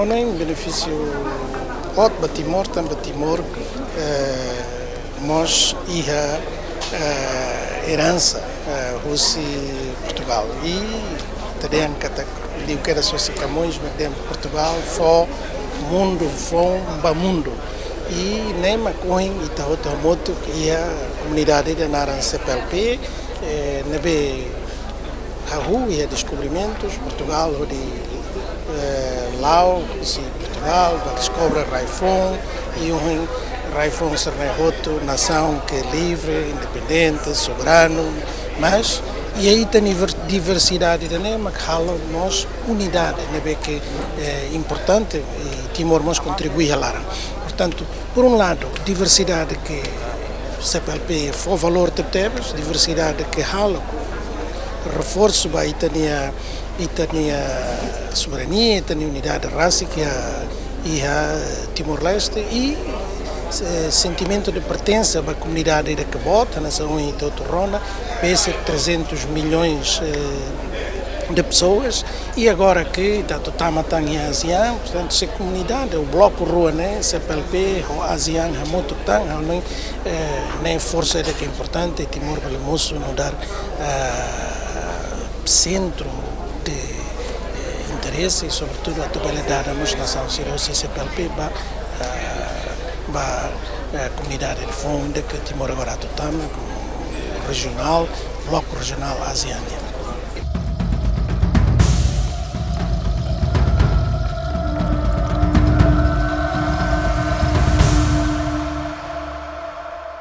não em benefício outro Batimor, também Batimor, nós e a herança Rússia Portugal e também digo que era só se Camões, mas dentro de Portugal foi mundo, foi mundo e nem maconha e tal outra moto que a comunidade da Naran CPLP nebe a rua e descobrimentos Portugal de Lau, Portugal, descobre Raifon e Raifon ser nação que é livre, independente, soberano, mas e aí tem diversidade também, mas fala nós unidade, né, que é importante e Timor nós contribui a lá. Portanto, por um lado, diversidade que CPLP foi valor de temos, diversidade que fala reforço para a soberania, a unidade racial e a Timor-Leste e sentimento de pertença à comunidade de Cabot, a nação e Totorona, pesa 300 milhões de pessoas e agora que está totalmente em ASEAN, portanto, se a comunidade, o bloco rua, né, CPLP, o ASEAN, a muito tão, nem força que é importante, Timor pelo moço não dar centro de interesse e sobretudo a totalidade da nossa nação, se o CPLP a comunidade de fundo que Timor agora está regional, bloco regional ASEAN.